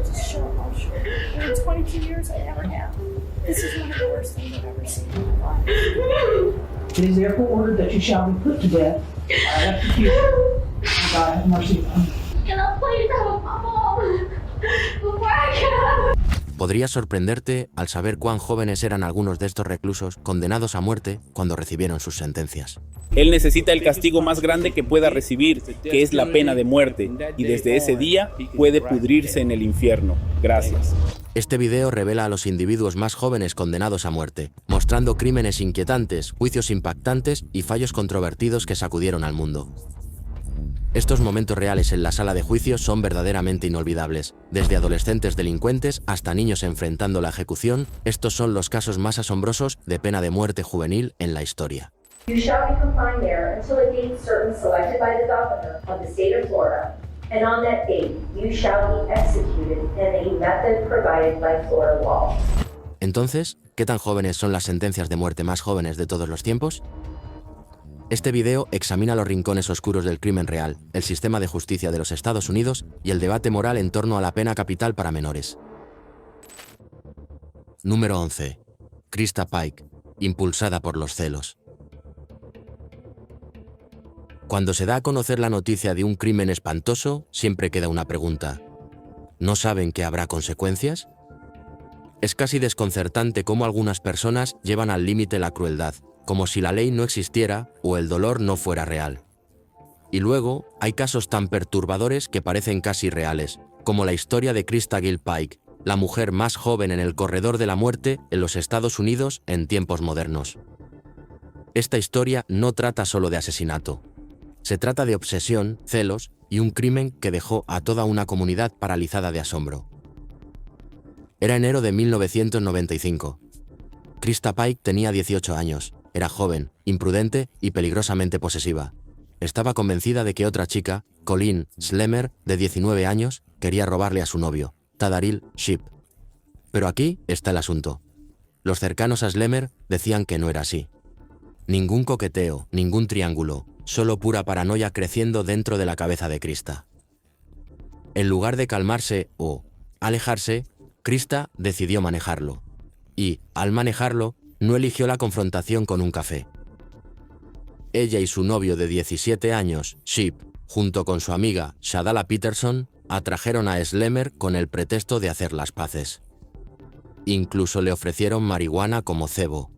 Just show emotion. In 22 years, I never have. This is one of the worst things I've ever seen in my life. It is therefore ordered that you shall be put to death by electrocution. God have mercy upon you. Can I please have my mom before I get out? Podría sorprenderte al saber cuán jóvenes eran algunos de estos reclusos condenados a muerte cuando recibieron sus sentencias. Él necesita el castigo más grande que pueda recibir, que es la pena de muerte, y desde ese día puede pudrirse en el infierno. Gracias. Este video revela a los individuos más jóvenes condenados a muerte, mostrando crímenes inquietantes, juicios impactantes y fallos controvertidos que sacudieron al mundo. Estos momentos reales en la sala de juicio son verdaderamente inolvidables. Desde adolescentes delincuentes hasta niños enfrentando la ejecución, estos son los casos más asombrosos de pena de muerte juvenil en la historia. You shall be confined there until a date certain selected by the governor of the state of Florida, and on that date you shall be executed in a method provided by Florida law. Entonces, ¿qué tan jóvenes son las sentencias de muerte más jóvenes de todos los tiempos? Este video examina los rincones oscuros del crimen real, el sistema de justicia de los Estados Unidos y el debate moral en torno a la pena capital para menores. Número 11. Krista Pike, impulsada por los celos. Cuando se da a conocer la noticia de un crimen espantoso, siempre queda una pregunta. ¿No saben que habrá consecuencias? Es casi desconcertante cómo algunas personas llevan al límite la crueldad, como si la ley no existiera o el dolor no fuera real. Y luego, hay casos tan perturbadores que parecen casi reales, como la historia de Krista Gill Pike, la mujer más joven en el corredor de la muerte en los Estados Unidos en tiempos modernos. Esta historia no trata solo de asesinato. Se trata de obsesión, celos y un crimen que dejó a toda una comunidad paralizada de asombro. Era enero de 1995. Krista Pike tenía 18 años. Era joven, imprudente y peligrosamente posesiva. Estaba convencida de que otra chica, Colleen Schlemmer, de 19 años, quería robarle a su novio, Tadaril Shipp. Pero aquí está el asunto. Los cercanos a Schlemmer decían que no era así. Ningún coqueteo, ningún triángulo, solo pura paranoia creciendo dentro de la cabeza de Krista. En lugar de calmarse o alejarse, Krista decidió manejarlo. Y, al manejarlo, no eligió la confrontación con un café. Ella y su novio de 17 años, Shipp, junto con su amiga Shadala Peterson, atrajeron a Schlemmer con el pretexto de hacer las paces. Incluso le ofrecieron marihuana como cebo.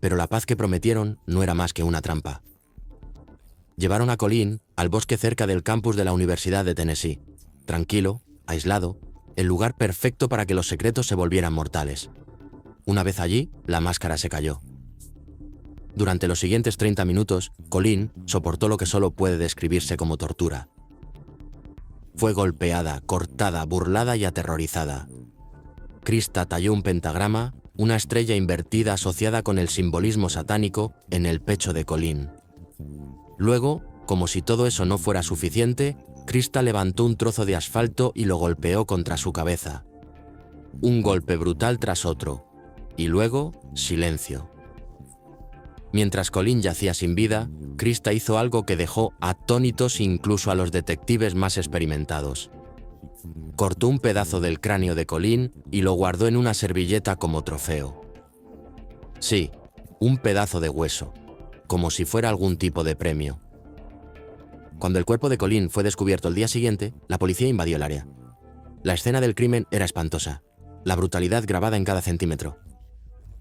Pero la paz que prometieron no era más que una trampa. Llevaron a Colleen al bosque cerca del campus de la Universidad de Tennessee. Tranquilo, aislado, el lugar perfecto para que los secretos se volvieran mortales. Una vez allí, la máscara se cayó. Durante los siguientes 30 minutos, Colleen soportó lo que solo puede describirse como tortura. Fue golpeada, cortada, burlada y aterrorizada. Krista talló un pentagrama, una estrella invertida asociada con el simbolismo satánico, en el pecho de Colleen. Luego, como si todo eso no fuera suficiente, Krista levantó un trozo de asfalto y lo golpeó contra su cabeza. Un golpe brutal tras otro. Y luego, silencio. Mientras Colleen yacía sin vida, Krista hizo algo que dejó atónitos incluso a los detectives más experimentados. Cortó un pedazo del cráneo de Colleen y lo guardó en una servilleta como trofeo. Sí, un pedazo de hueso, como si fuera algún tipo de premio. Cuando el cuerpo de Colleen fue descubierto el día siguiente, la policía invadió el área. La escena del crimen era espantosa, la brutalidad grabada en cada centímetro.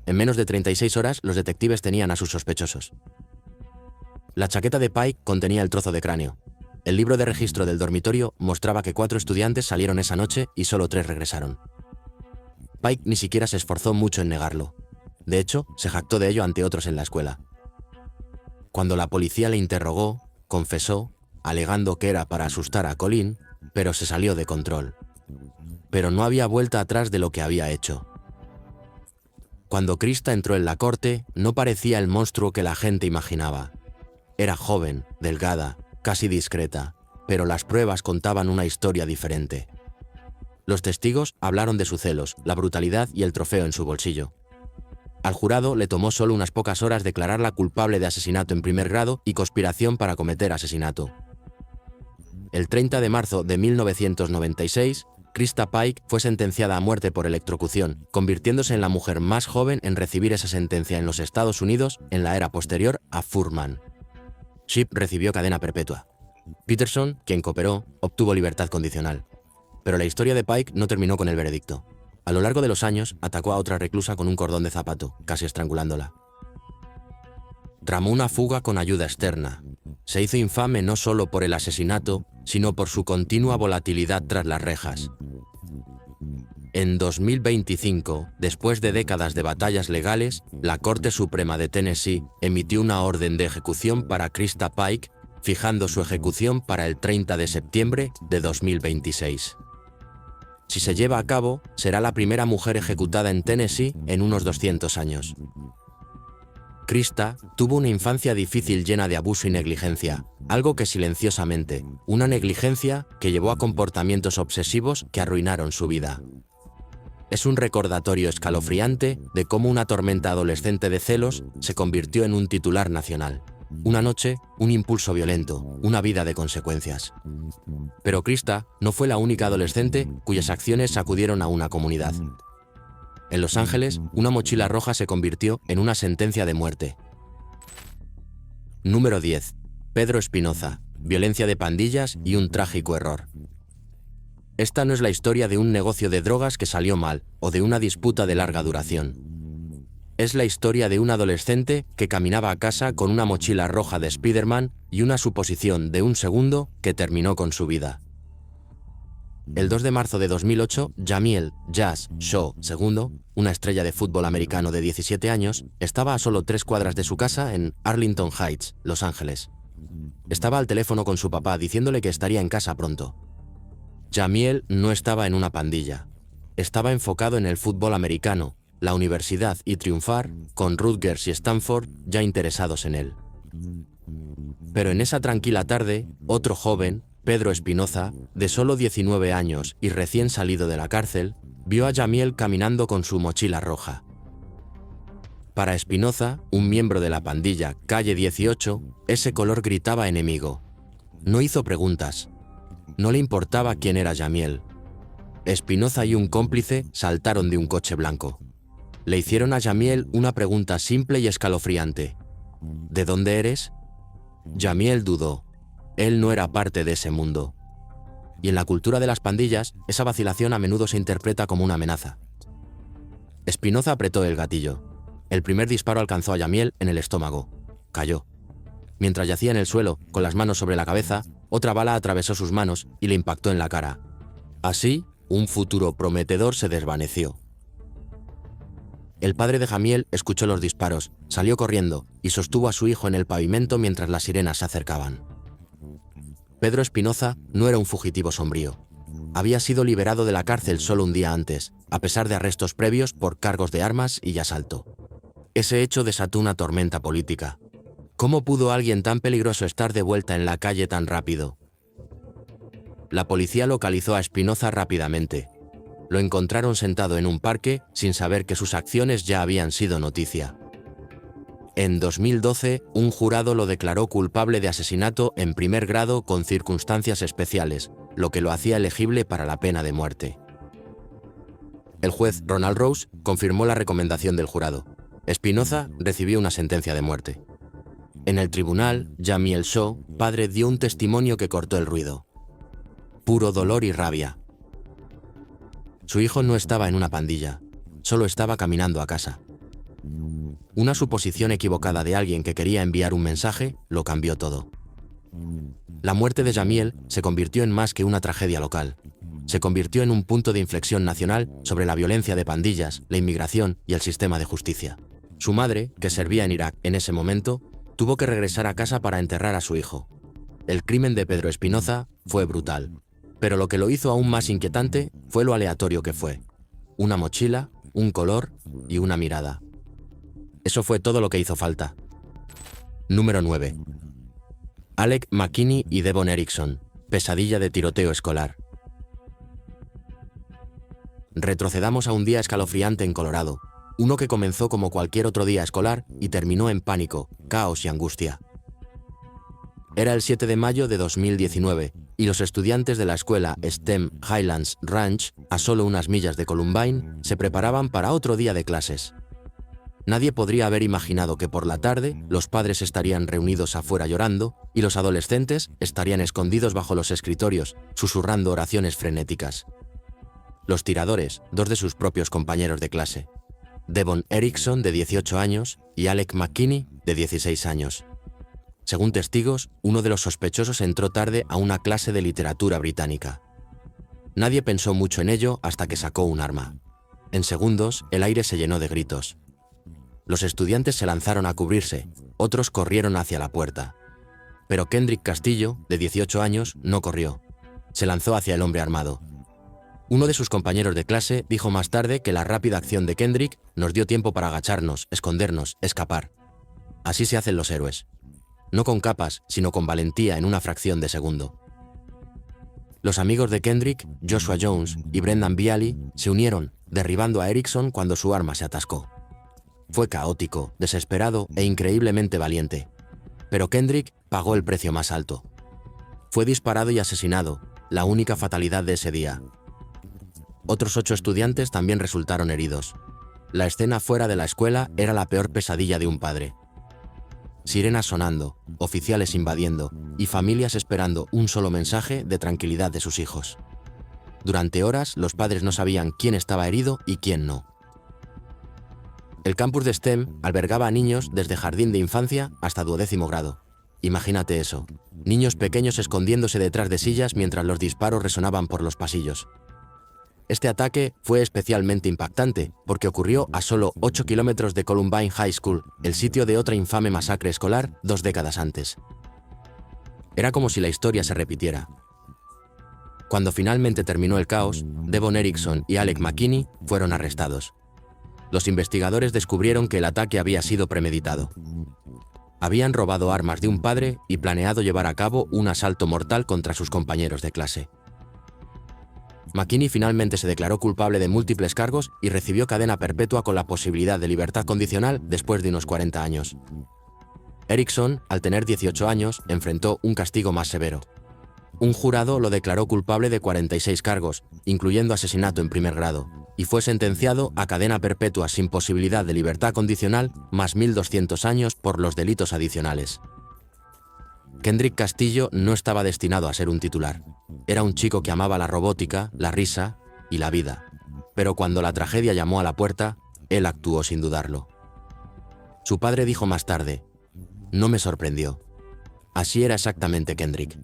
En menos de 36 horas, los detectives tenían a sus sospechosos. La chaqueta de Pike contenía el trozo de cráneo. El libro de registro del dormitorio mostraba que 4 estudiantes salieron esa noche y solo 3 regresaron. Pike ni siquiera se esforzó mucho en negarlo. De hecho, se jactó de ello ante otros en la escuela. Cuando la policía le interrogó, confesó, alegando que era para asustar a Colleen, pero se salió de control. Pero no había vuelta atrás de lo que había hecho. Cuando Krista entró en la corte, no parecía el monstruo que la gente imaginaba. Era joven, delgada, casi discreta, pero las pruebas contaban una historia diferente. Los testigos hablaron de sus celos, la brutalidad y el trofeo en su bolsillo. Al jurado le tomó solo unas pocas horas declararla culpable de asesinato en primer grado y conspiración para cometer asesinato. El 30 de marzo de 1996, Krista Pike fue sentenciada a muerte por electrocución, convirtiéndose en la mujer más joven en recibir esa sentencia en los Estados Unidos en la era posterior a Furman. Shipp recibió cadena perpetua. Peterson, quien cooperó, obtuvo libertad condicional. Pero la historia de Pike no terminó con el veredicto. A lo largo de los años, atacó a otra reclusa con un cordón de zapato, casi estrangulándola. Tramó una fuga con ayuda externa. Se hizo infame no solo por el asesinato, sino por su continua volatilidad tras las rejas. En 2025, después de décadas de batallas legales, la Corte Suprema de Tennessee emitió una orden de ejecución para Krista Pike, fijando su ejecución para el 30 de septiembre de 2026. Si se lleva a cabo, será la primera mujer ejecutada en Tennessee en unos 200 años. Krista tuvo una infancia difícil llena de abuso y negligencia, algo que silenciosamente, una negligencia que llevó a comportamientos obsesivos que arruinaron su vida. Es un recordatorio escalofriante de cómo una tormenta adolescente de celos se convirtió en un titular nacional. Una noche, un impulso violento, una vida de consecuencias. Pero Krista no fue la única adolescente cuyas acciones sacudieron a una comunidad. En Los Ángeles, una mochila roja se convirtió en una sentencia de muerte. Número 10. Pedro Espinoza, violencia de pandillas y un trágico error. Esta no es la historia de un negocio de drogas que salió mal o de una disputa de larga duración. Es la historia de un adolescente que caminaba a casa con una mochila roja de Spider-Man y una suposición de un segundo que terminó con su vida. El 2 de marzo de 2008, Jamiel Jazz Shaw II, una estrella de fútbol americano de 17 años, estaba a solo 3 cuadras de su casa en Arlington Heights, Los Ángeles. Estaba al teléfono con su papá diciéndole que estaría en casa pronto. Jamiel no estaba en una pandilla. Estaba enfocado en el fútbol americano, la universidad y triunfar, con Rutgers y Stanford ya interesados en él. Pero en esa tranquila tarde, otro joven, Pedro Espinoza, de solo 19 años y recién salido de la cárcel, vio a Jamiel caminando con su mochila roja. Para Espinoza, un miembro de la pandilla Calle 18, ese color gritaba enemigo. No hizo preguntas. No le importaba quién era Jamiel. Espinoza y un cómplice saltaron de un coche blanco. Le hicieron a Jamiel una pregunta simple y escalofriante. ¿De dónde eres? Jamiel dudó. Él no era parte de ese mundo. Y en la cultura de las pandillas, esa vacilación a menudo se interpreta como una amenaza. Espinoza apretó el gatillo. El primer disparo alcanzó a Jamiel en el estómago. Cayó. Mientras yacía en el suelo, con las manos sobre la cabeza, otra bala atravesó sus manos y le impactó en la cara. Así, un futuro prometedor se desvaneció. El padre de Jamiel escuchó los disparos, salió corriendo y sostuvo a su hijo en el pavimento mientras las sirenas se acercaban. Pedro Espinoza no era un fugitivo sombrío. Había sido liberado de la cárcel solo un día antes, a pesar de arrestos previos por cargos de armas y asalto. Ese hecho desató una tormenta política. ¿Cómo pudo alguien tan peligroso estar de vuelta en la calle tan rápido? La policía localizó a Espinoza rápidamente. Lo encontraron sentado en un parque sin saber que sus acciones ya habían sido noticia. En 2012, un jurado lo declaró culpable de asesinato en primer grado con circunstancias especiales, lo que lo hacía elegible para la pena de muerte. El juez Ronald Rose confirmó la recomendación del jurado. Espinoza recibió una sentencia de muerte. En el tribunal, Jamiel Shaw, padre, dio un testimonio que cortó el ruido. Puro dolor y rabia. Su hijo no estaba en una pandilla, solo estaba caminando a casa. Una suposición equivocada de alguien que quería enviar un mensaje lo cambió todo. La muerte de Jamiel se convirtió en más que una tragedia local. Se convirtió en un punto de inflexión nacional sobre la violencia de pandillas, la inmigración y el sistema de justicia. Su madre, que servía en Irak en ese momento, tuvo que regresar a casa para enterrar a su hijo. El crimen de Pedro Espinoza fue brutal. Pero lo que lo hizo aún más inquietante fue lo aleatorio que fue. Una mochila, un color y una mirada. Eso fue todo lo que hizo falta. Número 9. Alec McKinney y Devon Erickson. Pesadilla de tiroteo escolar. Retrocedamos a un día escalofriante en Colorado. Uno que comenzó como cualquier otro día escolar y terminó en pánico, caos y angustia. Era el 7 de mayo de 2019 y los estudiantes de la escuela STEM Highlands Ranch, a solo unas millas de Columbine, se preparaban para otro día de clases. Nadie podría haber imaginado que por la tarde los padres estarían reunidos afuera llorando y los adolescentes estarían escondidos bajo los escritorios, susurrando oraciones frenéticas. Los tiradores, dos de sus propios compañeros de clase, Devon Erickson, de 18 años, y Alec McKinney, de 16 años. Según testigos, uno de los sospechosos entró tarde a una clase de literatura británica. Nadie pensó mucho en ello hasta que sacó un arma. En segundos, el aire se llenó de gritos. Los estudiantes se lanzaron a cubrirse, otros corrieron hacia la puerta. Pero Kendrick Castillo, de 18 años, no corrió. Se lanzó hacia el hombre armado. Uno de sus compañeros de clase dijo más tarde que la rápida acción de Kendrick nos dio tiempo para agacharnos, escondernos, escapar. Así se hacen los héroes. No con capas, sino con valentía en una fracción de segundo. Los amigos de Kendrick, Joshua Jones y Brendan Bialy, se unieron, derribando a Erickson cuando su arma se atascó. Fue caótico, desesperado e increíblemente valiente. Pero Kendrick pagó el precio más alto. Fue disparado y asesinado, la única fatalidad de ese día. Otros 8 estudiantes también resultaron heridos. La escena fuera de la escuela era la peor pesadilla de un padre. Sirenas sonando, oficiales invadiendo y familias esperando un solo mensaje de tranquilidad de sus hijos. Durante horas, los padres no sabían quién estaba herido y quién no. El campus de STEM albergaba a niños desde jardín de infancia hasta 12º grado. Imagínate eso, niños pequeños escondiéndose detrás de sillas mientras los disparos resonaban por los pasillos. Este ataque fue especialmente impactante porque ocurrió a solo 8 kilómetros de Columbine High School, el sitio de otra infame masacre escolar 2 décadas antes. Era como si la historia se repitiera. Cuando finalmente terminó el caos, Devon Erickson y Alec McKinney fueron arrestados. Los investigadores descubrieron que el ataque había sido premeditado. Habían robado armas de un padre y planeado llevar a cabo un asalto mortal contra sus compañeros de clase. McKinney finalmente se declaró culpable de múltiples cargos y recibió cadena perpetua con la posibilidad de libertad condicional después de unos 40 años. Erickson, al tener 18 años, enfrentó un castigo más severo. Un jurado lo declaró culpable de 46 cargos, incluyendo asesinato en primer grado, y fue sentenciado a cadena perpetua sin posibilidad de libertad condicional más 1.200 años por los delitos adicionales. Kendrick Castillo no estaba destinado a ser un titular. Era un chico que amaba la robótica, la risa y la vida. Pero cuando la tragedia llamó a la puerta, él actuó sin dudarlo. Su padre dijo más tarde: "No me sorprendió. Así era exactamente Kendrick".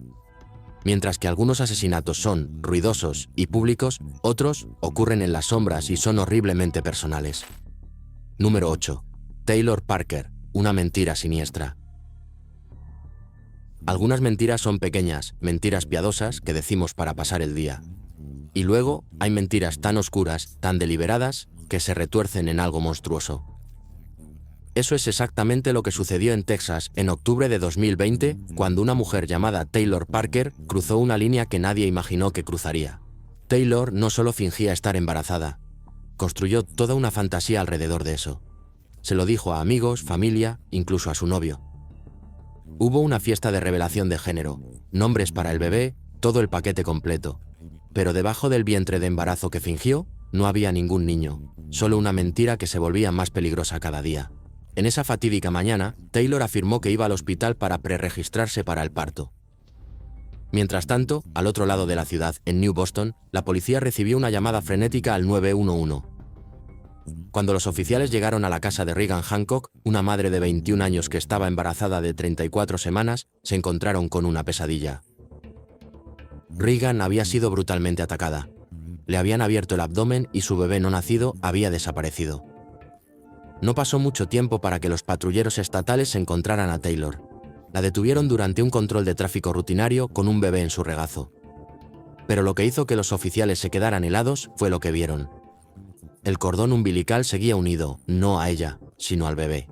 Mientras que algunos asesinatos son ruidosos y públicos, otros ocurren en las sombras y son horriblemente personales. Número 8. Taylor Parker, una mentira siniestra. Algunas mentiras son pequeñas, mentiras piadosas que decimos para pasar el día. Y luego hay mentiras tan oscuras, tan deliberadas, que se retuercen en algo monstruoso. Eso es exactamente lo que sucedió en Texas en octubre de 2020, cuando una mujer llamada Taylor Parker cruzó una línea que nadie imaginó que cruzaría. Taylor no solo fingía estar embarazada, construyó toda una fantasía alrededor de eso. Se lo dijo a amigos, familia, incluso a su novio. Hubo una fiesta de revelación de género, nombres para el bebé, todo el paquete completo. Pero debajo del vientre de embarazo que fingió, no había ningún niño, solo una mentira que se volvía más peligrosa cada día. En esa fatídica mañana, Taylor afirmó que iba al hospital para preregistrarse para el parto. Mientras tanto, al otro lado de la ciudad, en New Boston, la policía recibió una llamada frenética al 911. Cuando los oficiales llegaron a la casa de Regan Hancock, una madre de 21 años que estaba embarazada de 34 semanas, se encontraron con una pesadilla. Regan había sido brutalmente atacada. Le habían abierto el abdomen y su bebé no nacido había desaparecido. No pasó mucho tiempo para que los patrulleros estatales encontraran a Taylor. La detuvieron durante un control de tráfico rutinario con un bebé en su regazo. Pero lo que hizo que los oficiales se quedaran helados fue lo que vieron. El cordón umbilical seguía unido, no a ella, sino al bebé.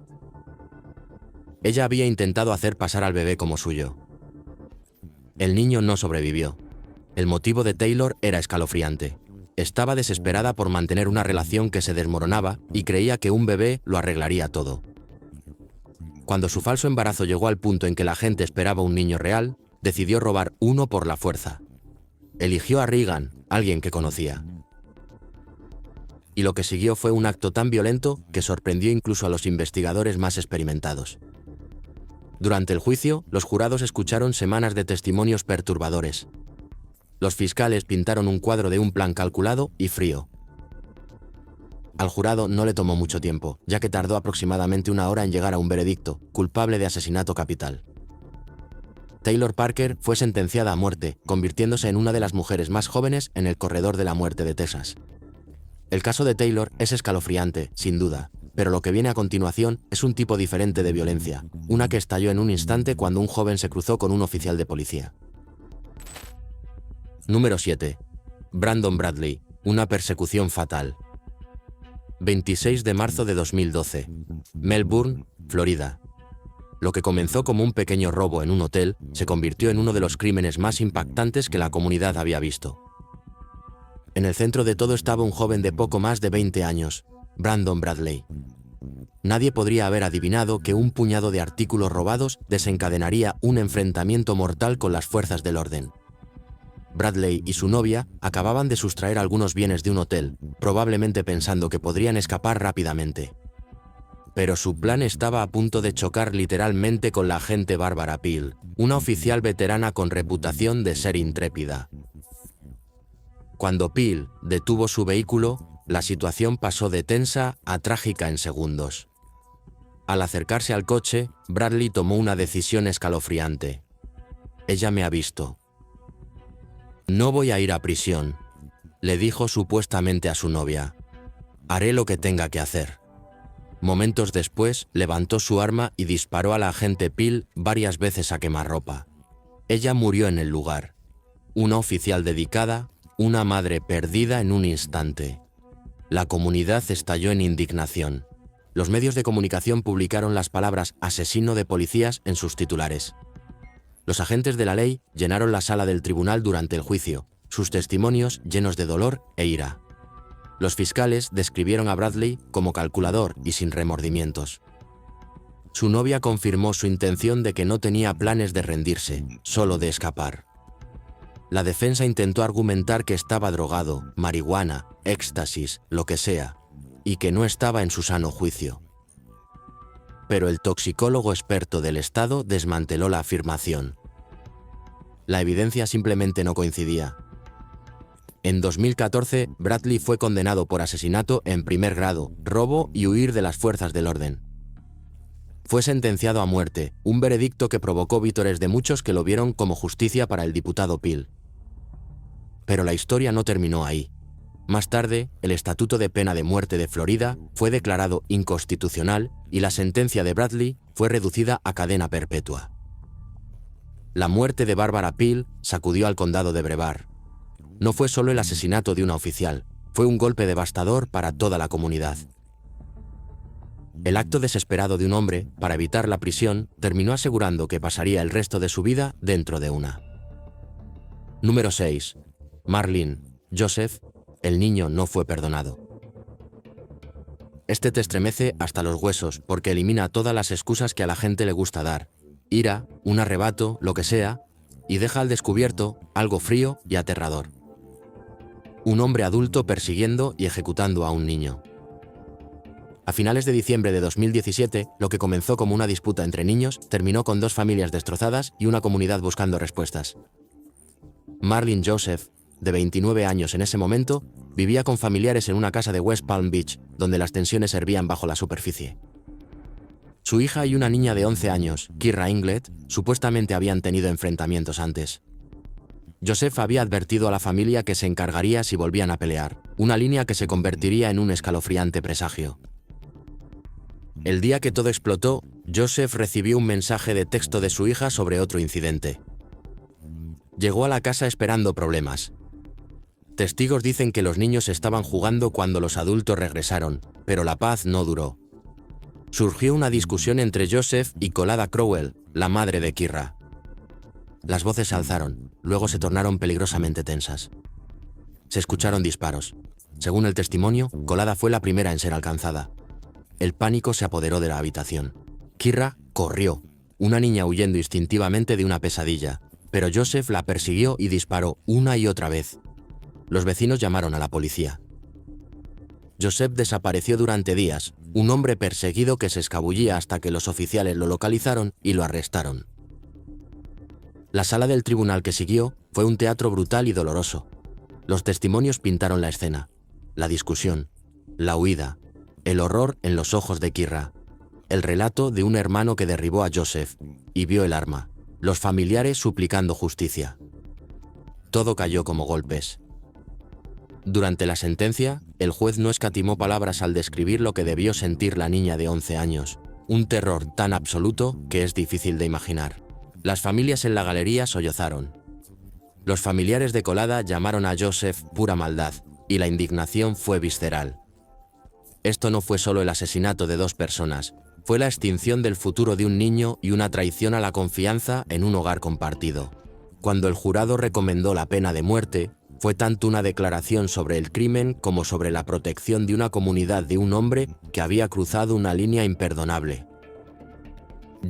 Ella había intentado hacer pasar al bebé como suyo. El niño no sobrevivió. El motivo de Taylor era escalofriante. Estaba desesperada por mantener una relación que se desmoronaba y creía que un bebé lo arreglaría todo. Cuando su falso embarazo llegó al punto en que la gente esperaba un niño real, decidió robar uno por la fuerza. Eligió a Regan, alguien que conocía. Y lo que siguió fue un acto tan violento que sorprendió incluso a los investigadores más experimentados. Durante el juicio, los jurados escucharon semanas de testimonios perturbadores. Los fiscales pintaron un cuadro de un plan calculado y frío. Al jurado no le tomó mucho tiempo, ya que tardó aproximadamente 1 hora en llegar a un veredicto, culpable de asesinato capital. Taylor Parker fue sentenciada a muerte, convirtiéndose en una de las mujeres más jóvenes en el corredor de la muerte de Texas. El caso de Taylor es escalofriante, sin duda, pero lo que viene a continuación es un tipo diferente de violencia, una que estalló en un instante cuando un joven se cruzó con un oficial de policía. Número 7. Brandon Bradley, una persecución fatal. 26 de marzo de 2012. Melbourne, Florida. Lo que comenzó como un pequeño robo en un hotel se convirtió en uno de los crímenes más impactantes que la comunidad había visto. En el centro de todo estaba un joven de poco más de 20 años, Brandon Bradley. Nadie podría haber adivinado que un puñado de artículos robados desencadenaría un enfrentamiento mortal con las fuerzas del orden. Bradley y su novia acababan de sustraer algunos bienes de un hotel, probablemente pensando que podrían escapar rápidamente. Pero su plan estaba a punto de chocar literalmente con la agente Barbara Peel, una oficial veterana con reputación de ser intrépida. Cuando Peel detuvo su vehículo, la situación pasó de tensa a trágica en segundos. Al acercarse al coche, Bradley tomó una decisión escalofriante. Ella me ha visto. No voy a ir a prisión, le dijo supuestamente a su novia. Haré lo que tenga que hacer. Momentos después, levantó su arma y disparó a la agente Peel varias veces a quemarropa. Ella murió en el lugar. Una oficial dedicada, una madre perdida en un instante. La comunidad estalló en indignación. Los medios de comunicación publicaron las palabras «asesino de policías» en sus titulares. Los agentes de la ley llenaron la sala del tribunal durante el juicio, sus testimonios llenos de dolor e ira. Los fiscales describieron a Bradley como calculador y sin remordimientos. Su novia confirmó su intención de que no tenía planes de rendirse, solo de escapar. La defensa intentó argumentar que estaba drogado, marihuana, éxtasis, lo que sea, y que no estaba en su sano juicio. Pero el toxicólogo experto del Estado desmanteló la afirmación. La evidencia simplemente no coincidía. En 2014, Bradley fue condenado por asesinato en primer grado, robo y huir de las fuerzas del orden. Fue sentenciado a muerte, un veredicto que provocó vítores de muchos que lo vieron como justicia para el diputado Peel. Pero la historia no terminó ahí. Más tarde, el Estatuto de Pena de Muerte de Florida fue declarado inconstitucional y la sentencia de Bradley fue reducida a cadena perpetua. La muerte de Barbara Peel sacudió al condado de Brevard. No fue solo el asesinato de una oficial, fue un golpe devastador para toda la comunidad. El acto desesperado de un hombre para evitar la prisión terminó asegurando que pasaría el resto de su vida dentro de una. Número 6. Marlene, Joseph, el niño no fue perdonado. Este te estremece hasta los huesos porque elimina todas las excusas que a la gente le gusta dar. Ira, un arrebato, lo que sea, y deja al descubierto algo frío y aterrador. Un hombre adulto persiguiendo y ejecutando a un niño. A finales de diciembre de 2017, lo que comenzó como una disputa entre niños terminó con 2 familias destrozadas y una comunidad buscando respuestas. Marlene Joseph, de 29 años en ese momento, vivía con familiares en una casa de West Palm Beach, donde las tensiones hervían bajo la superficie. Su hija y una niña de 11 años, Kira Inglet, supuestamente habían tenido enfrentamientos antes. Joseph había advertido a la familia que se encargaría si volvían a pelear, una línea que se convertiría en un escalofriante presagio. El día que todo explotó, Joseph recibió un mensaje de texto de su hija sobre otro incidente. Llegó a la casa esperando problemas. Testigos dicen que los niños estaban jugando cuando los adultos regresaron, pero la paz no duró. Surgió una discusión entre Joseph y Colada Crowell, la madre de Kira. Las voces se alzaron, luego se tornaron peligrosamente tensas. Se escucharon disparos. Según el testimonio, Colada fue la primera en ser alcanzada. El pánico se apoderó de la habitación. Kira corrió, una niña huyendo instintivamente de una pesadilla, pero Joseph la persiguió y disparó una y otra vez. Los vecinos llamaron a la policía. Joseph desapareció durante días, un hombre perseguido que se escabullía hasta que los oficiales lo localizaron y lo arrestaron. La sala del tribunal que siguió fue un teatro brutal y doloroso. Los testimonios pintaron la escena, la discusión, la huida, el horror en los ojos de Kira, el relato de un hermano que derribó a Joseph y vio el arma, los familiares suplicando justicia. Todo cayó como golpes. Durante la sentencia, el juez no escatimó palabras al describir lo que debió sentir la niña de 11 años, un terror tan absoluto que es difícil de imaginar. Las familias en la galería sollozaron. Los familiares de Colada llamaron a Joseph pura maldad, y la indignación fue visceral. Esto no fue solo el asesinato de 2 personas, fue la extinción del futuro de un niño y una traición a la confianza en un hogar compartido. Cuando el jurado recomendó la pena de muerte, fue tanto una declaración sobre el crimen como sobre la protección de una comunidad de un hombre que había cruzado una línea imperdonable.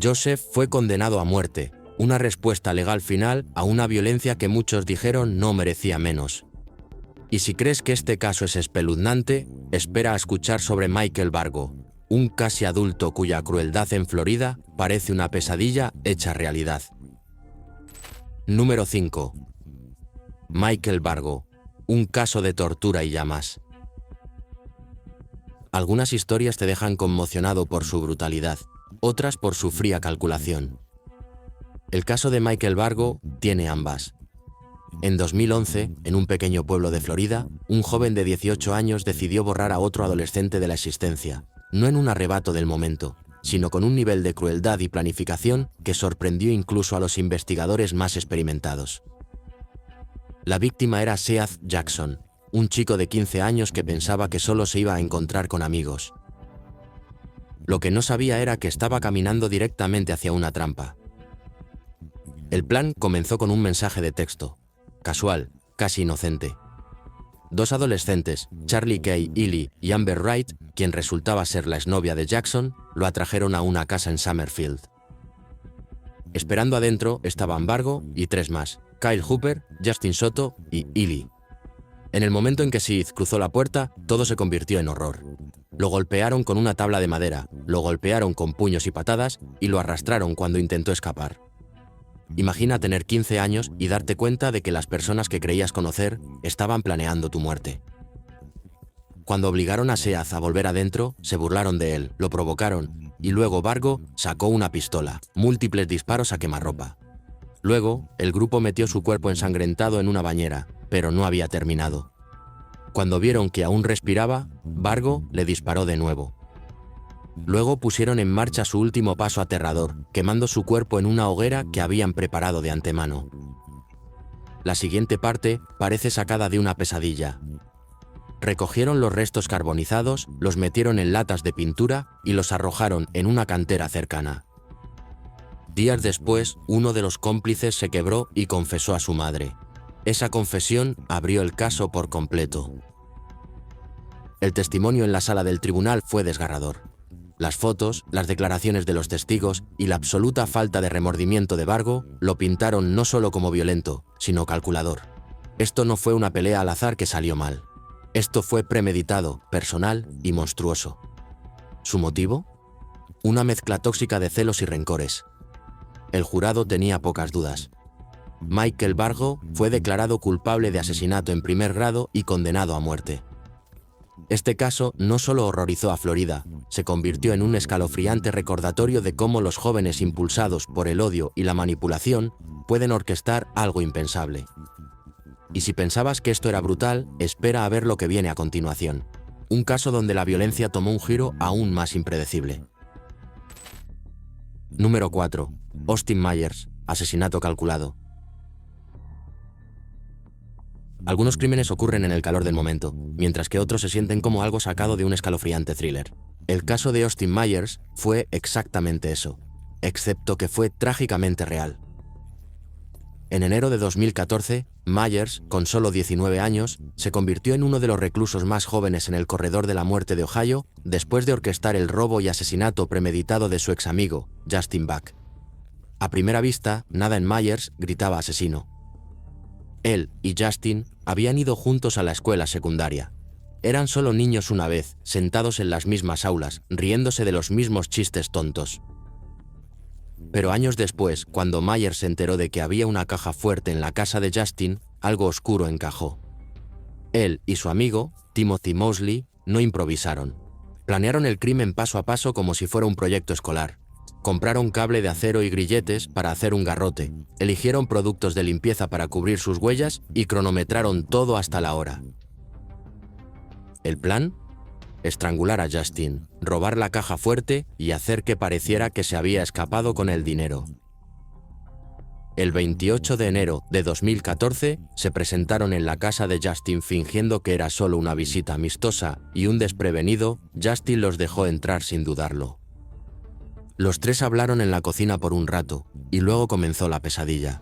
Joseph fue condenado a muerte, una respuesta legal final a una violencia que muchos dijeron no merecía menos. Y si crees que este caso es espeluznante, espera a escuchar sobre Michael Bargo, un casi adulto cuya crueldad en Florida parece una pesadilla hecha realidad. Número 5. Michael Bargo, un caso de tortura y llamas. Algunas historias te dejan conmocionado por su brutalidad, otras por su fría calculación. El caso de Michael Bargo tiene ambas. En 2011, en un pequeño pueblo de Florida, un joven de 18 años decidió borrar a otro adolescente de la existencia, no en un arrebato del momento, sino con un nivel de crueldad y planificación que sorprendió incluso a los investigadores más experimentados. La víctima era Seath Jackson, un chico de 15 años que pensaba que solo se iba a encontrar con amigos. Lo que no sabía era que estaba caminando directamente hacia una trampa. El plan comenzó con un mensaje de texto, casual, casi inocente. 2 adolescentes, Charlie Kay Ely y Amber Wright, quien resultaba ser la exnovia de Jackson, lo atrajeron a una casa en Summerfield. Esperando adentro estaban Bargo y 3 más, Kyle Hooper, Justin Soto y Ely. En el momento en que Seath cruzó la puerta, todo se convirtió en horror. Lo golpearon con una tabla de madera, lo golpearon con puños y patadas y lo arrastraron cuando intentó escapar. Imagina tener 15 años y darte cuenta de que las personas que creías conocer estaban planeando tu muerte. Cuando obligaron a Seath a volver adentro, se burlaron de él, lo provocaron, y luego Bargo sacó una pistola, múltiples disparos a quemarropa. Luego, el grupo metió su cuerpo ensangrentado en una bañera, pero no había terminado. Cuando vieron que aún respiraba, Bargo le disparó de nuevo. Luego pusieron en marcha su último paso aterrador, quemando su cuerpo en una hoguera que habían preparado de antemano. La siguiente parte parece sacada de una pesadilla. Recogieron los restos carbonizados, los metieron en latas de pintura y los arrojaron en una cantera cercana. Días después, uno de los cómplices se quebró y confesó a su madre. Esa confesión abrió el caso por completo. El testimonio en la sala del tribunal fue desgarrador. Las fotos, las declaraciones de los testigos y la absoluta falta de remordimiento de Bargo lo pintaron no solo como violento, sino calculador. Esto no fue una pelea al azar que salió mal. Esto fue premeditado, personal y monstruoso. ¿Su motivo? Una mezcla tóxica de celos y rencores. El jurado tenía pocas dudas. Michael Bargo fue declarado culpable de asesinato en primer grado y condenado a muerte. Este caso no solo horrorizó a Florida, se convirtió en un escalofriante recordatorio de cómo los jóvenes impulsados por el odio y la manipulación pueden orquestar algo impensable. Y si pensabas que esto era brutal, espera a ver lo que viene a continuación. Un caso donde la violencia tomó un giro aún más impredecible. Número 4. Austin Myers, asesinato calculado. Algunos crímenes ocurren en el calor del momento, mientras que otros se sienten como algo sacado de un escalofriante thriller. El caso de Austin Myers fue exactamente eso, excepto que fue trágicamente real. En enero de 2014, Myers, con solo 19 años, se convirtió en uno de los reclusos más jóvenes en el corredor de la muerte de Ohio después de orquestar el robo y asesinato premeditado de su ex amigo, Justin Buck. A primera vista, nada en Myers gritaba asesino. Él y Justin habían ido juntos a la escuela secundaria. Eran solo niños una vez, sentados en las mismas aulas, riéndose de los mismos chistes tontos. Pero años después, cuando Myers se enteró de que había una caja fuerte en la casa de Justin, algo oscuro encajó. Él y su amigo, Timothy Mosley, no improvisaron. Planearon el crimen paso a paso como si fuera un proyecto escolar. Compraron cable de acero y grilletes para hacer un garrote, eligieron productos de limpieza para cubrir sus huellas y cronometraron todo hasta la hora. ¿El plan? Estrangular a Justin, robar la caja fuerte y hacer que pareciera que se había escapado con el dinero. El 28 de enero de 2014 se presentaron en la casa de Justin fingiendo que era solo una visita amistosa y un desprevenido, Justin los dejó entrar sin dudarlo. Los tres hablaron en la cocina por un rato y luego comenzó la pesadilla.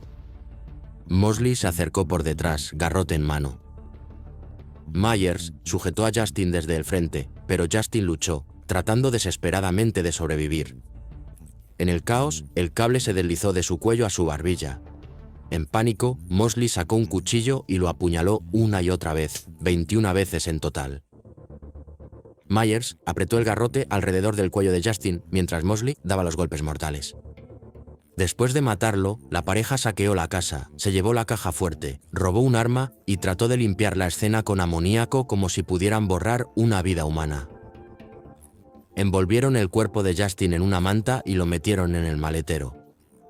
Mosley se acercó por detrás, garrote en mano. Myers sujetó a Justin desde el frente, pero Justin luchó, tratando desesperadamente de sobrevivir. En el caos, el cable se deslizó de su cuello a su barbilla. En pánico, Mosley sacó un cuchillo y lo apuñaló una y otra vez, 21 veces en total. Myers apretó el garrote alrededor del cuello de Justin mientras Mosley daba los golpes mortales. Después de matarlo, la pareja saqueó la casa, se llevó la caja fuerte, robó un arma y trató de limpiar la escena con amoníaco como si pudieran borrar una vida humana. Envolvieron el cuerpo de Justin en una manta y lo metieron en el maletero.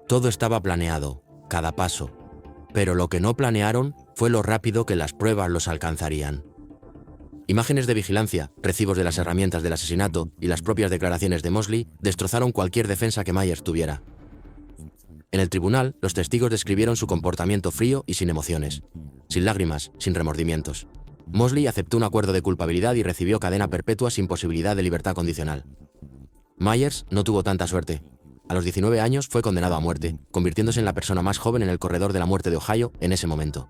Todo estaba planeado, cada paso. Pero lo que no planearon fue lo rápido que las pruebas los alcanzarían. Imágenes de vigilancia, recibos de las herramientas del asesinato y las propias declaraciones de Mosley destrozaron cualquier defensa que Myers tuviera. En el tribunal, los testigos describieron su comportamiento frío y sin emociones, sin lágrimas, sin remordimientos. Mosley aceptó un acuerdo de culpabilidad y recibió cadena perpetua sin posibilidad de libertad condicional. Myers no tuvo tanta suerte. A los 19 años fue condenado a muerte, convirtiéndose en la persona más joven en el corredor de la muerte de Ohio en ese momento.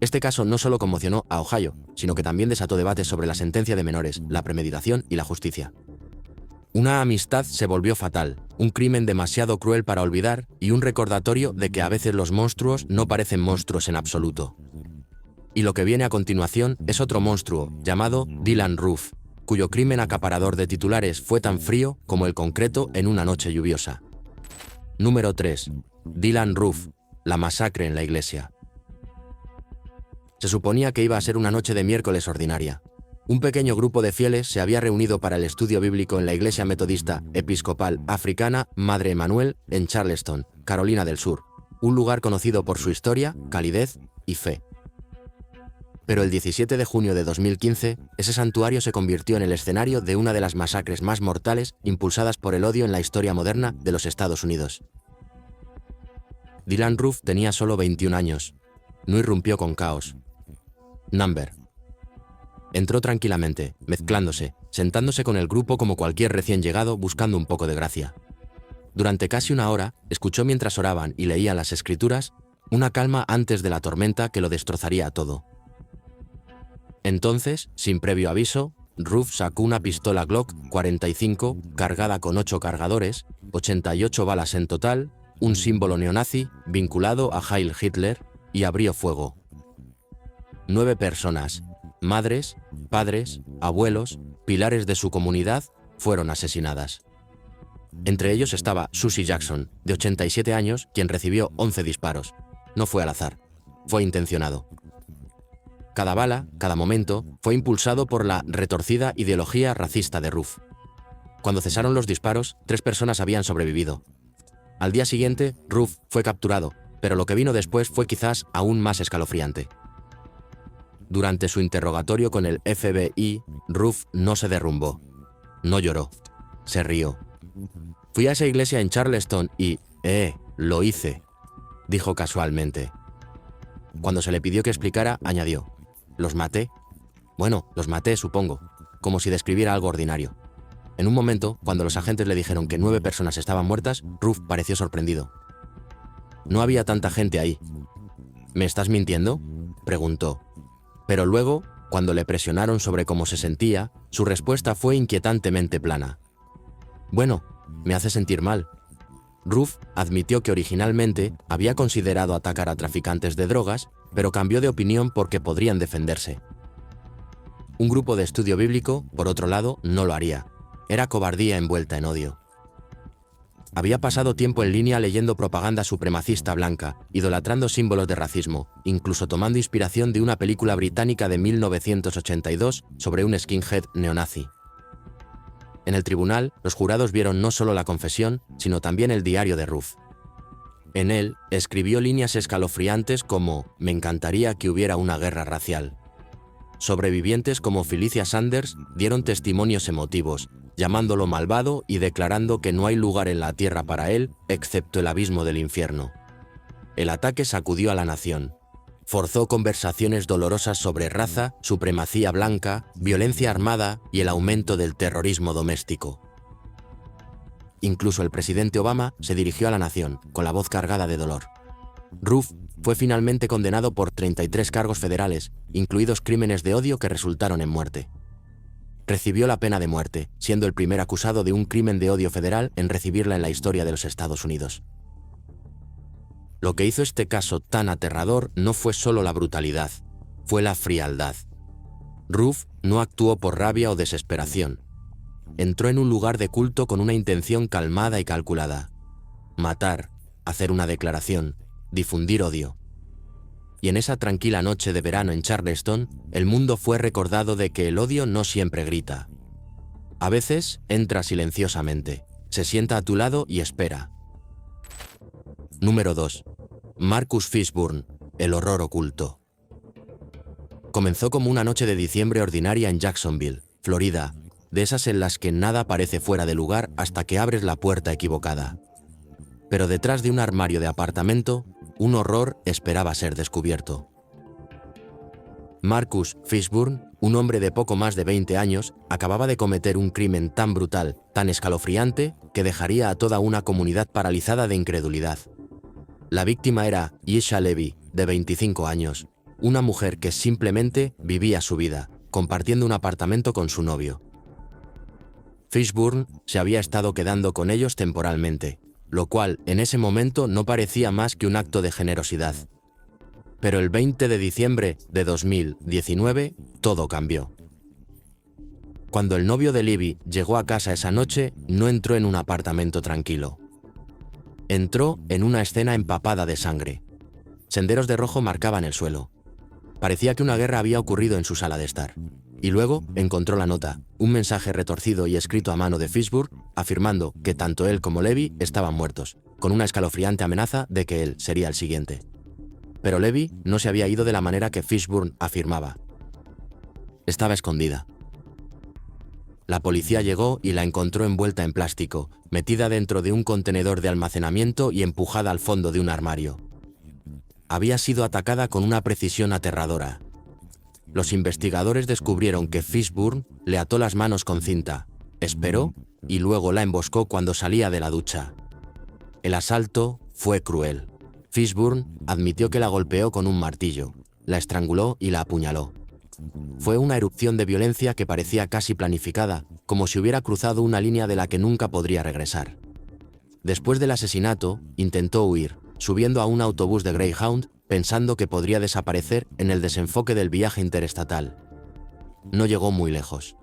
Este caso no solo conmocionó a Ohio, sino que también desató debates sobre la sentencia de menores, la premeditación y la justicia. Una amistad se volvió fatal, un crimen demasiado cruel para olvidar y un recordatorio de que a veces los monstruos no parecen monstruos en absoluto. Y lo que viene a continuación es otro monstruo, llamado Dylann Roof, cuyo crimen acaparador de titulares fue tan frío como el concreto en una noche lluviosa. Número 3. Dylann Roof, la masacre en la iglesia. Se suponía que iba a ser una noche de miércoles ordinaria. Un pequeño grupo de fieles se había reunido para el estudio bíblico en la iglesia metodista episcopal africana Madre Emanuel en Charleston, Carolina del Sur, un lugar conocido por su historia, calidez y fe. Pero el 17 de junio de 2015, ese santuario se convirtió en el escenario de una de las masacres más mortales impulsadas por el odio en la historia moderna de los Estados Unidos. Dylann Roof tenía solo 21 años. No irrumpió con caos. Number. Entró tranquilamente, mezclándose, sentándose con el grupo como cualquier recién llegado buscando un poco de gracia. Durante casi una hora, escuchó mientras oraban y leían las escrituras, una calma antes de la tormenta que lo destrozaría todo. Entonces, sin previo aviso, Roof sacó una pistola Glock 45 cargada con 8 cargadores, 88 balas en total, un símbolo neonazi vinculado a Heil Hitler y abrió fuego. 9 personas, madres, padres, abuelos, pilares de su comunidad, fueron asesinadas. Entre ellos estaba Susie Jackson, de 87 años, quien recibió 11 disparos. No fue al azar, fue intencionado. Cada bala, cada momento, fue impulsado por la retorcida ideología racista de Roof. Cuando cesaron los disparos, 3 personas habían sobrevivido. Al día siguiente, Roof fue capturado, pero lo que vino después fue quizás aún más escalofriante. Durante su interrogatorio con el FBI, Roof no se derrumbó, no lloró, se rió. Fui a esa iglesia en Charleston y, lo hice, dijo casualmente. Cuando se le pidió que explicara, añadió, ¿los maté? Bueno, los maté, supongo, como si describiera algo ordinario. En un momento, cuando los agentes le dijeron que 9 personas estaban muertas, Roof pareció sorprendido. No había tanta gente ahí. ¿Me estás mintiendo?, preguntó. Pero luego, cuando le presionaron sobre cómo se sentía, su respuesta fue inquietantemente plana. Bueno, me hace sentir mal. Ruth admitió que originalmente había considerado atacar a traficantes de drogas, pero cambió de opinión porque podrían defenderse. Un grupo de estudio bíblico, por otro lado, no lo haría. Era cobardía envuelta en odio. Había pasado tiempo en línea leyendo propaganda supremacista blanca, idolatrando símbolos de racismo, incluso tomando inspiración de una película británica de 1982 sobre un skinhead neonazi. En el tribunal, los jurados vieron no solo la confesión, sino también el diario de Ruth. En él, escribió líneas escalofriantes como «Me encantaría que hubiera una guerra racial». Sobrevivientes como Felicia Sanders dieron testimonios emotivos, llamándolo malvado y declarando que no hay lugar en la tierra para él, excepto el abismo del infierno. El ataque sacudió a la nación. Forzó conversaciones dolorosas sobre raza, supremacía blanca, violencia armada y el aumento del terrorismo doméstico. Incluso el presidente Obama se dirigió a la nación, con la voz cargada de dolor. Ruth fue finalmente condenado por 33 cargos federales, incluidos crímenes de odio que resultaron en muerte. Recibió la pena de muerte, siendo el primer acusado de un crimen de odio federal en recibirla en la historia de los Estados Unidos. Lo que hizo este caso tan aterrador no fue solo la brutalidad, fue la frialdad. Ruth no actuó por rabia o desesperación. Entró en un lugar de culto con una intención calmada y calculada: matar, hacer una declaración, difundir odio. Y en esa tranquila noche de verano en Charleston, el mundo fue recordado de que el odio no siempre grita. A veces entra silenciosamente, se sienta a tu lado y espera. Número 2. Marcus Fishburne, el horror oculto. Comenzó como una noche de diciembre ordinaria en Jacksonville, Florida, de esas en las que nada parece fuera de lugar hasta que abres la puerta equivocada. Pero detrás de un armario de apartamento, un horror esperaba ser descubierto. Marcus Fishburne, un hombre de poco más de 20 años, acababa de cometer un crimen tan brutal, tan escalofriante, que dejaría a toda una comunidad paralizada de incredulidad. La víctima era Yesha Levy, de 25 años, una mujer que simplemente vivía su vida, compartiendo un apartamento con su novio. Fishburne se había estado quedando con ellos temporalmente, lo cual en ese momento no parecía más que un acto de generosidad. Pero el 20 de diciembre de 2019, todo cambió. Cuando el novio de Libby llegó a casa esa noche, no entró en un apartamento tranquilo. Entró en una escena empapada de sangre. Senderos de rojo marcaban el suelo. Parecía que una guerra había ocurrido en su sala de estar. Y luego encontró la nota, un mensaje retorcido y escrito a mano de Fishburne, afirmando que tanto él como Levy estaban muertos, con una escalofriante amenaza de que él sería el siguiente. Pero Levy no se había ido de la manera que Fishburne afirmaba. Estaba escondida. La policía llegó y la encontró envuelta en plástico, metida dentro de un contenedor de almacenamiento y empujada al fondo de un armario. Había sido atacada con una precisión aterradora. Los investigadores descubrieron que Fishburne le ató las manos con cinta, esperó y luego la emboscó cuando salía de la ducha. El asalto fue cruel. Fishburne admitió que la golpeó con un martillo, la estranguló y la apuñaló. Fue una erupción de violencia que parecía casi planificada, como si hubiera cruzado una línea de la que nunca podría regresar. Después del asesinato, intentó huir, subiendo a un autobús de Greyhound, pensando que podría desaparecer en el desenfoque del viaje interestatal. No llegó muy lejos.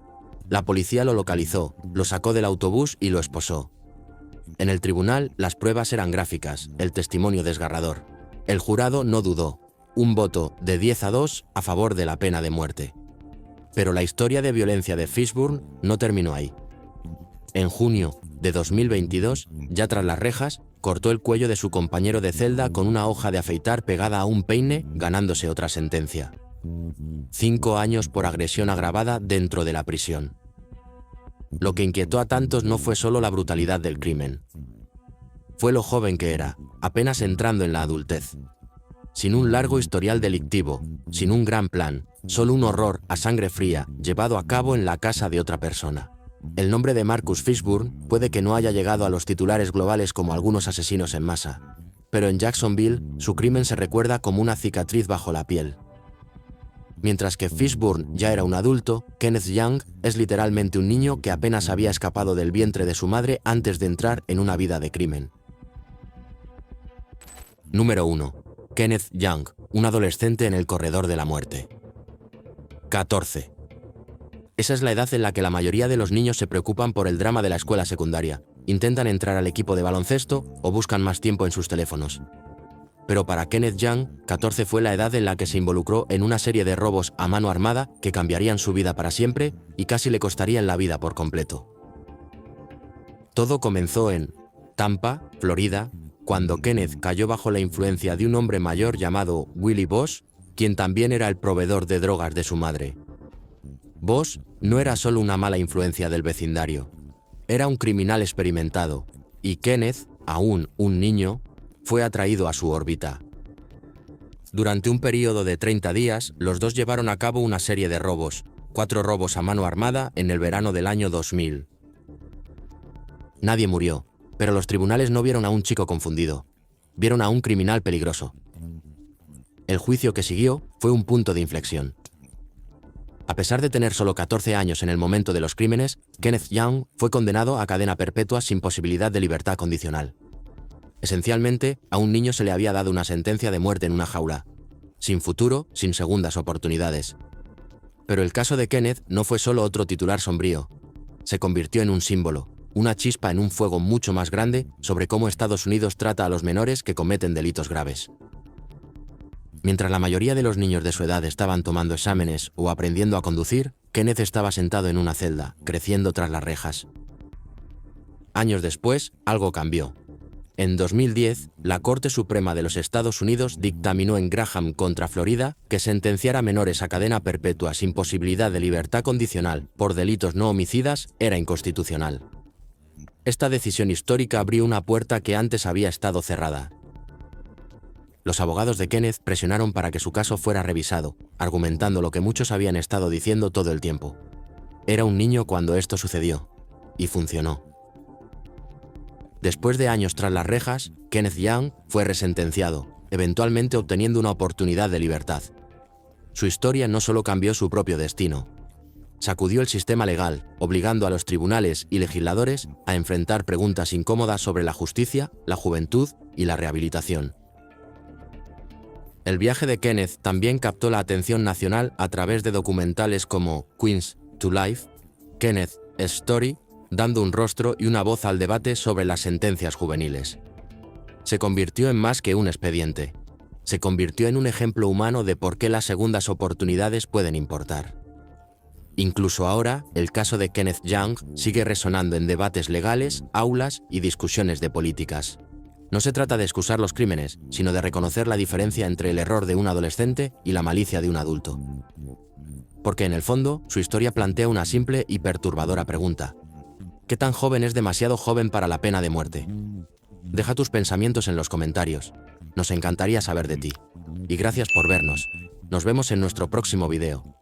La policía lo localizó, lo sacó del autobús y lo esposó. En el tribunal, las pruebas eran gráficas, el testimonio desgarrador. El jurado no dudó. Un voto de 10-2 a favor de la pena de muerte. Pero la historia de violencia de Fishburne no terminó ahí. En junio de 2022, ya tras las rejas, cortó el cuello de su compañero de celda con una hoja de afeitar pegada a un peine, ganándose otra sentencia. 5 años por agresión agravada dentro de la prisión. Lo que inquietó a tantos no fue solo la brutalidad del crimen. Fue lo joven que era, apenas entrando en la adultez. Sin un largo historial delictivo, sin un gran plan, solo un horror a sangre fría llevado a cabo en la casa de otra persona. El nombre de Marcus Fishburne puede que no haya llegado a los titulares globales como algunos asesinos en masa, pero en Jacksonville su crimen se recuerda como una cicatriz bajo la piel. Mientras que Fishburne ya era un adulto, Kenneth Young es literalmente un niño que apenas había escapado del vientre de su madre antes de entrar en una vida de crimen. Número 1. Kenneth Young, un adolescente en el corredor de la muerte. 14. Esa es la edad en la que la mayoría de los niños se preocupan por el drama de la escuela secundaria, intentan entrar al equipo de baloncesto o buscan más tiempo en sus teléfonos. Pero para Kenneth Young, 14 fue la edad en la que se involucró en una serie de robos a mano armada que cambiarían su vida para siempre y casi le costarían la vida por completo. Todo comenzó en Tampa, Florida, cuando Kenneth cayó bajo la influencia de un hombre mayor llamado Willie Bosch, quien también era el proveedor de drogas de su madre. Bosch no era solo una mala influencia del vecindario, era un criminal experimentado, y Kenneth, aún un niño, fue atraído a su órbita. Durante un periodo de 30 días, los dos llevaron a cabo una serie de robos, 4 robos a mano armada en el verano del año 2000. Nadie murió, pero los tribunales no vieron a un chico confundido, vieron a un criminal peligroso. El juicio que siguió fue un punto de inflexión. A pesar de tener solo 14 años en el momento de los crímenes, Kenneth Young fue condenado a cadena perpetua sin posibilidad de libertad condicional. Esencialmente, a un niño se le había dado una sentencia de muerte en una jaula, sin futuro, sin segundas oportunidades. Pero el caso de Kenneth no fue solo otro titular sombrío. Se convirtió en un símbolo, una chispa en un fuego mucho más grande sobre cómo Estados Unidos trata a los menores que cometen delitos graves. Mientras la mayoría de los niños de su edad estaban tomando exámenes o aprendiendo a conducir, Kenneth estaba sentado en una celda, creciendo tras las rejas. Años después, algo cambió. En 2010, la Corte Suprema de los Estados Unidos dictaminó en Graham contra Florida que sentenciar a menores a cadena perpetua sin posibilidad de libertad condicional por delitos no homicidas era inconstitucional. Esta decisión histórica abrió una puerta que antes había estado cerrada. Los abogados de Kenneth presionaron para que su caso fuera revisado, argumentando lo que muchos habían estado diciendo todo el tiempo. Era un niño cuando esto sucedió, y funcionó. Después de años tras las rejas, Kenneth Young fue resentenciado, eventualmente obteniendo una oportunidad de libertad. Su historia no solo cambió su propio destino, sacudió el sistema legal, obligando a los tribunales y legisladores a enfrentar preguntas incómodas sobre la justicia, la juventud y la rehabilitación. El viaje de Kenneth también captó la atención nacional a través de documentales como Queens to Life, Kenneth Story, dando un rostro y una voz al debate sobre las sentencias juveniles. Se convirtió en más que un expediente. Se convirtió en un ejemplo humano de por qué las segundas oportunidades pueden importar. Incluso ahora, el caso de Kenneth Young sigue resonando en debates legales, aulas y discusiones de políticas. No se trata de excusar los crímenes, sino de reconocer la diferencia entre el error de un adolescente y la malicia de un adulto. Porque en el fondo, su historia plantea una simple y perturbadora pregunta. ¿Qué tan joven es demasiado joven para la pena de muerte? Deja tus pensamientos en los comentarios. Nos encantaría saber de ti. Y gracias por vernos. Nos vemos en nuestro próximo video.